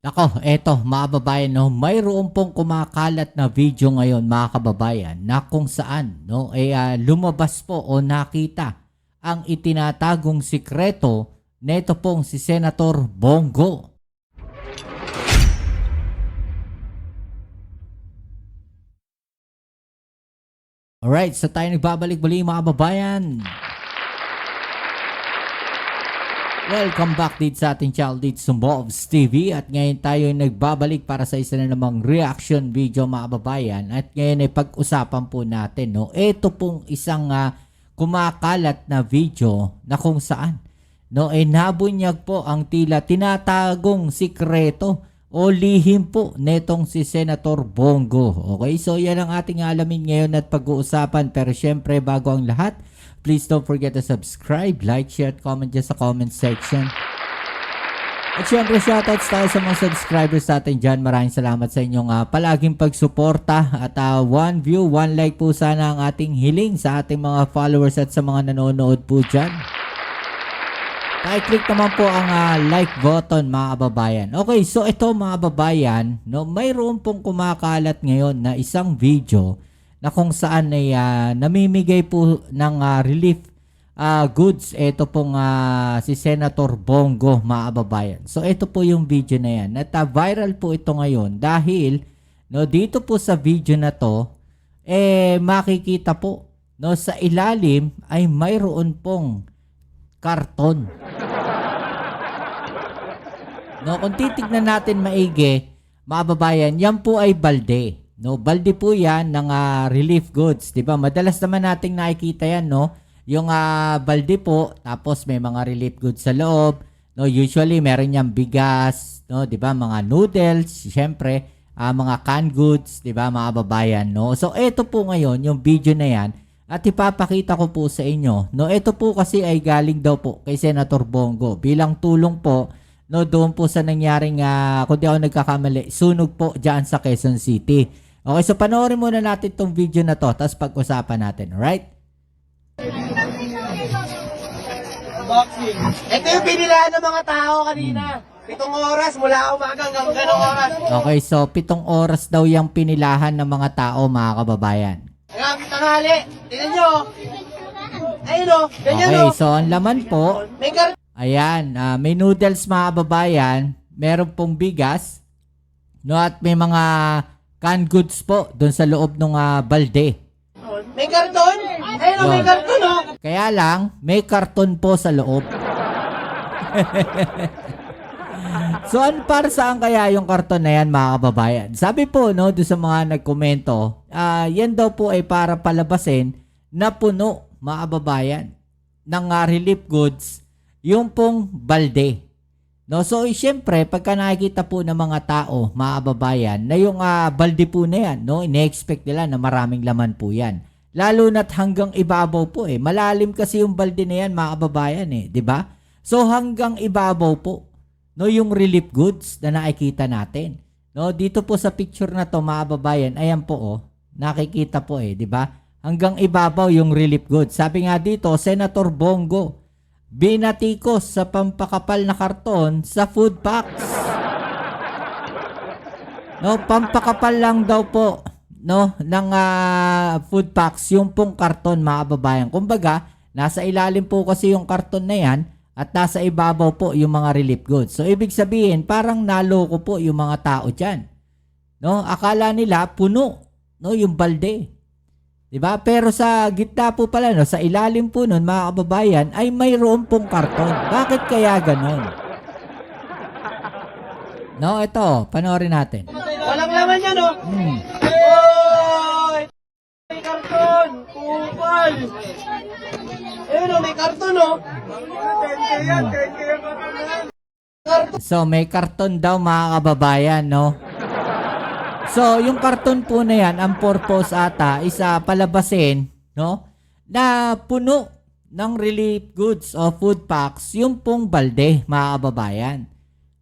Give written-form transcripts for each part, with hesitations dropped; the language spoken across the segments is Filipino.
Nako, eto mga kababayan, no, mayroon pong kumakalat na video ngayon mga kababayan na kung saan lumabas po o nakita ang itinatagong sikreto neto pong si Senator Bongo. Alright, so tayo nagbabalik muli mga kababayan. Welcome back dito sa ating channel dito sa Mobs TV at ngayon tayo nagbabalik para sa isa na namang reaction video mga kababayan at ngayon ay pag-usapan po natin, no, ito pong isang kumakalat na video na kung saan nabunyag po ang tila tinatagong sikreto o lihim po netong si Senator Bongo. Okay, so yan ang ating alamin ngayon at pag-uusapan, pero syempre bago ang lahat, please don't forget to subscribe, like, share, at comment dyan sa comment section. At syempre, shoutouts tayo sa mga subscribers natin dyan. Maraming salamat sa inyong palaging pagsuporta. At 1 view, 1 like po sana ang ating hiling sa ating mga followers at sa mga nanonood po dyan. I-click naman po ang like button mga kababayan. Okay, so ito mga kababayan, mayroon pong kumakalat ngayon na isang video na kung saan ay namimigay po ng relief goods ito pong si Senator Bongo mga kababayan. So ito po yung video na yan. At viral po ito ngayon dahil dito po sa video na to makikita po sa ilalim ay mayroon pong karton. Kung titignan natin maigi mga kababayan, yan po ay balde. Balde po yan ng relief goods, 'di ba? Madalas naman nating nakikita yan, yung balde po, tapos may mga relief goods sa loob. Usually meron yang bigas, 'di ba? Mga noodles, syempre, mga canned goods, 'di ba, mga kababayan, So ito po ngayon yung video na yan at ipapakita ko po sa inyo. Ito po kasi ay galing daw po kay Senator Bongo bilang tulong po doon po sa nangyaring kung di ako nagkakamali, sunog po diyan sa Quezon City. Okay, so panoorin muna natin tong video na to, tapos pag-usapan natin, alright? Boxing. Ito yung pinilahan ng mga tao kanina. 7 oras mula umaga hanggang ganong oras. Okay, so 7 oras daw yung pinilahan ng mga tao mga kababayan. Hanggang tanghali. Tingnan nyo. Ayun o. Ganyan Okay, o. so ang laman po, May karton. ayan, may noodles mga kababayan, meron pong bigas, at may mga canned goods po doon sa loob ng balde. May karton. Ayun o, may karton o. Kaya lang, may karton po sa loob. So, para saan kaya yung karton na yan mga kababayan? Sabi po, doon sa mga nagkomento, yan daw po ay para palabasin na puno mga kababayan ng relief goods yung pong balde. So, syempre, pagka nakikita po ng mga tao, mga kababayan, na yung balde po na yan, ine-expect nila na maraming laman po yan. Lalo na't hanggang ibabaw po malalim kasi yung balde na yan, mga kababayan di ba? So, hanggang ibabaw po, yung relief goods na nakikita natin. Dito po sa picture na to, mga kababayan, ayan po nakikita po di ba? Hanggang ibabaw yung relief goods. Sabi nga dito, Senator Bongo, binatikos sa pampakapal na karton sa food packs. Pampakapal lang daw po ng food packs yung pong karton mga kababayan. Kumbaga, nasa ilalim po kasi yung karton na yan at nasa ibabaw po yung mga relief goods. So ibig sabihin, parang naloko po yung mga tao diyan. Akala nila puno yung balde. Diba? Pero sa gitna po pala, sa ilalim po nun, mga kababayan, ay mayroon pong karton. Bakit kaya ganon? Ito, panoorin natin. Walang laman yan o. Oy! May karton. Kupal. Ayun o, may karton o. 10K yan. 10K yan karton. So, may karton daw mga kababayan, So, yung karton po na yan, ang purpose ata is palabasin, na puno ng relief goods o food packs yung pong balde, mga kababayan.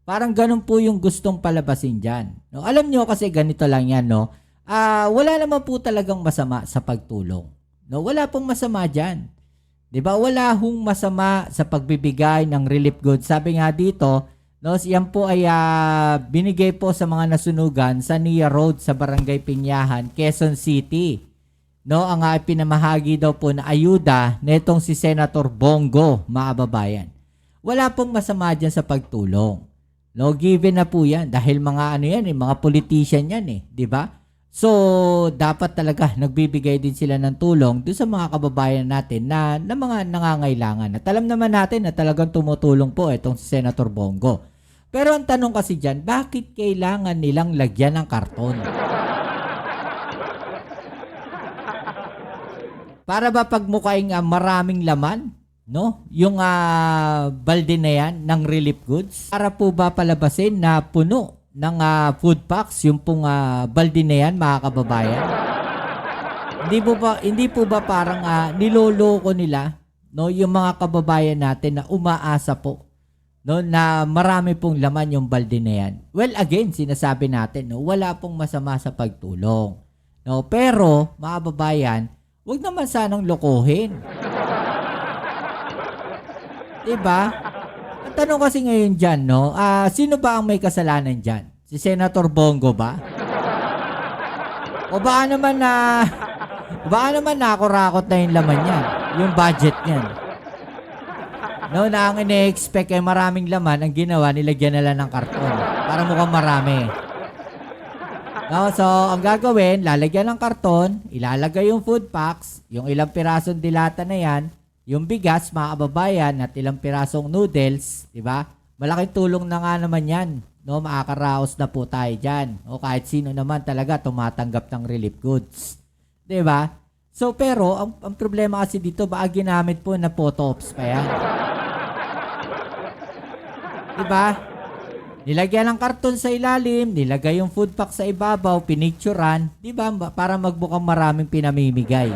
Parang ganun po yung gustong palabasin dyan. Alam nyo kasi ganito lang yan, wala naman po talagang masama sa pagtulong. Wala pong masama dyan. 'Di ba? Wala hong masama sa pagbibigay ng relief goods. Sabi nga dito, No, yan po ay binigay po sa mga nasunugan sa Nia Road sa Barangay Pinyahan, Quezon City. No, ang pinamahagi daw po na ayuda nitong si Senator Bongo, mga kababayan. Wala pong masama dyan sa pagtulong. No, given na po yan dahil mga ano yan, mga politician yan di ba? So, dapat talaga nagbibigay din sila ng tulong doon sa mga kababayan natin na mga nangangailangan. At alam naman natin na talagang tumutulong po itong si Senator Bongo. Pero ang tanong kasi dyan, bakit kailangan nilang lagyan ng karton? Para ba pagmukaing maraming laman? No? Yung balde na yan ng relief goods? Para po ba palabasin na puno ng food packs yung pong balde na yan, mga kababayan? Hindi po ba parang niloloko nila, no, yung mga kababayan natin na umaasa po, no, na marami pong laman yung balde na yan? Well, again, sinasabi natin, no, wala pong masama sa pagtulong. No, pero, mga kababayan, wag naman sanang lokohin. Diba? Ang tanong kasi ngayon dyan, no, sino ba ang may kasalanan dyan? Si Senator Bongo ba? O baka naman nakurakot na yung laman niyan, yung budget niyan. No, na ang ine-expect ay maraming laman, ang ginawa, nilagyan na lang ng karton para mukhang marami. No, so, ang gagawin, lalagyan ng karton, ilalagay yung food packs, yung ilang pirasong dilata na yan, yung bigas, mga kababayan, at ilang pirasong noodles, di ba? Malaking tulong na nga naman yan. No, makakaraos na po tayo dyan. O kahit sino naman talaga tumatanggap ng relief goods. Di ba? So, pero, ang problema kasi dito, baka ginamit po na photo ops pa yan. Di ba? Nilagyan ng karton sa ilalim, nilagay yung food pack sa ibabaw, pinicturan, di ba? Para magbukang maraming pinamimigay.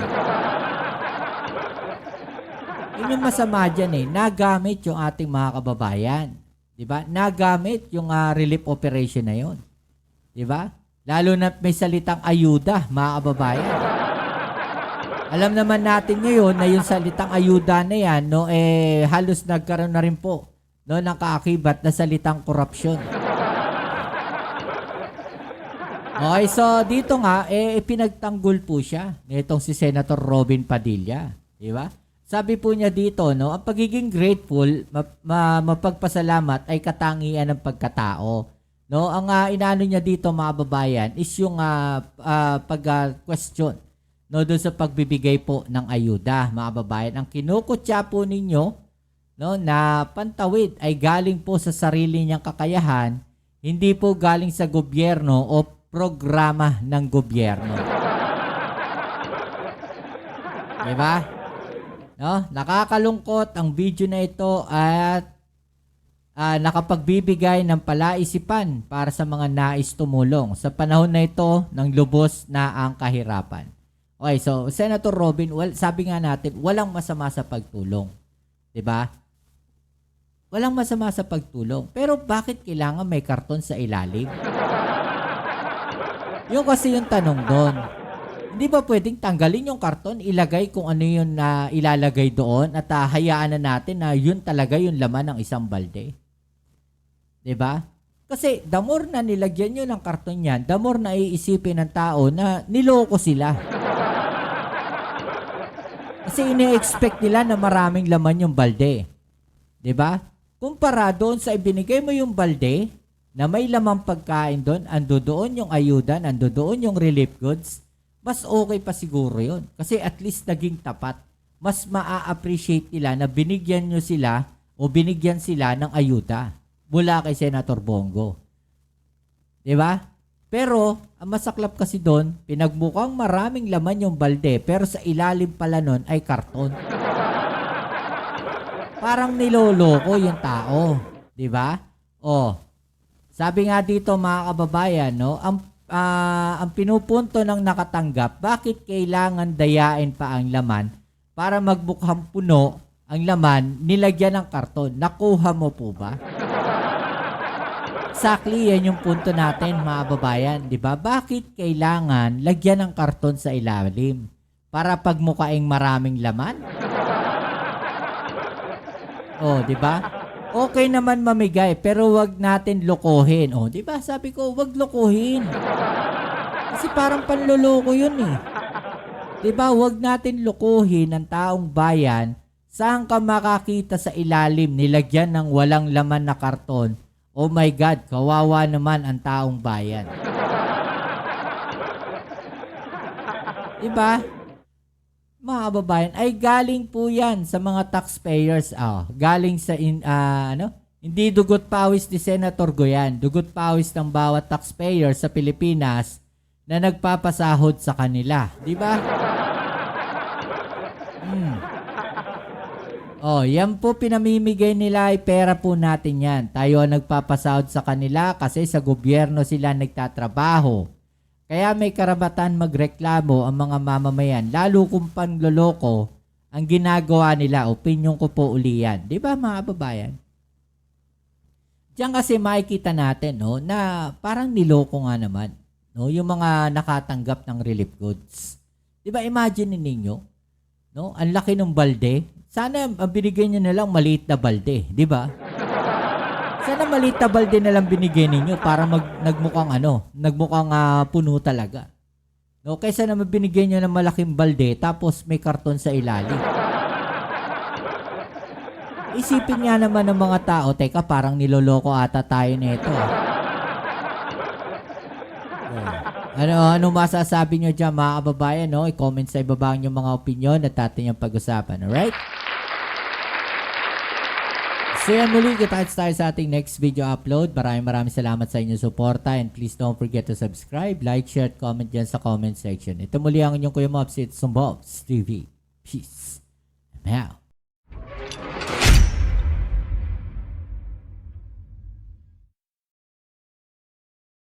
Yun yung masama dyan nagamit yung ating mga kababayan. Diba? Nagamit yung relief operation na yon. Diba? Lalo na may salitang ayuda, mga kababayan. Alam naman natin ngayon na yung salitang ayuda na yan, no, halos nagkaroon na rin po, no, ng kaakibat na salitang korupsyon. Okay, so dito nga, pinagtanggol po siya nitong si Senator Robin Padilla. Diba? Sabi po niya dito, no, ang pagiging grateful, mapagpasalamat ay katangian ng pagkatao. No, ang inaano niya dito, mga babayan, is yung pag-question, no, doon sa pagbibigay po ng ayuda, mga babayan. Ang kinukutya po ninyo, no, na pantawid ay galing po sa sarili niyang kakayahan, hindi po galing sa gobyerno o programa ng gobyerno. Diba? No, nakakalungkot ang video na ito at nakapagbibigay ng palaisipan para sa mga nais tumulong sa panahon na ito ng lubos na ang kahirapan. Okay, so Senator Robin, sabi nga natin, walang masama sa pagtulong. 'Di ba? Walang masama sa pagtulong. Pero bakit kailangan may karton sa ilalim? Yung kasi yung tanong doon. Hindi ba pwedeng tanggalin yung karton, ilagay kung ano yun na ilalagay doon at hayaan na natin na yun talaga yung laman ng isang balde? Diba? Kasi the more na nilagyan nyo ng karton yan, the more na iisipin ng tao na niloko sila. Kasi ine-expect nila na maraming laman yung balde. Diba? Kumpara doon sa ibinigay mo yung balde na may lamang pagkain doon, ando doon yung ayuda, ando doon yung relief goods, mas okay pa siguro yun. Kasi at least naging tapat. Mas maa-appreciate nila na binigyan nyo sila o binigyan sila ng ayuda mula kay Senator Bongo. Diba? Pero, ang masaklap kasi doon, pinagmukhang maraming laman yung balde, pero sa ilalim pala nun ay karton. Parang niloloko yung tao. Diba? Sabi nga dito, mga kababayan, no, ang pinupunto ng nakatanggap, bakit kailangan dayain pa ang laman para magbukhang puno ang laman, nilagyan ng karton? Nakuha mo po ba? Exactly, yan yung punto natin, mga babayan. Diba? Bakit kailangan lagyan ng karton sa ilalim? Para pagmukaing maraming laman? Diba? Okay naman mamigay, pero wag natin lokohin. O, di ba? Sabi ko, wag lokohin. Kasi parang panloloko yun eh. Di ba? Wag natin lokohin ang taong bayan. Saan ka makakita sa ilalim? Nilagyan ng walang laman na karton. Oh my God, kawawa naman ang taong bayan. Di ba? Mga kababayan, ay galing po yan sa mga taxpayers. Galing sa, hindi dugot pawis ni Senator Goyan. Dugot pawis ng bawat taxpayer sa Pilipinas na nagpapasahod sa kanila. Di ba? Yan po pinamimigay nila ay pera po natin yan. Tayo ang nagpapasahod sa kanila kasi sa gobyerno sila nagtatrabaho. Kaya may karapatan magreklamo ang mga mamamayan, lalo kung panloloko ang ginagawa nila. Opinyon ko po uli yan. Di ba mga kababayan? Diyan kasi makikita natin na parang niloko nga naman. Yung mga nakatanggap ng relief goods. Di ba imagine ninyo? Ang laki ng balde. Sana binigay nyo na lang maliit na balde. Di ba? Sana maliit na balde na lang binigay ninyo para nagmukhang puno talaga. Kaysa naman binigay nyo ng malaking balde tapos may karton sa ilalim. Isipin nga naman ng mga tao, teka parang niloloko ata tayo nito. Ano masasabi nyo dyan mga kababayan? I-comment sa ibaba yung mga opinion at atin yung pag-usapan. Alright? So yan muli, kita tayo sa ating next video upload. Maraming salamat sa inyong suporta and please don't forget to subscribe, like, share, comment dyan sa comment section. Ito muli ang inyong Kuya Mobs, it's Bobs TV. Peace. I'm out.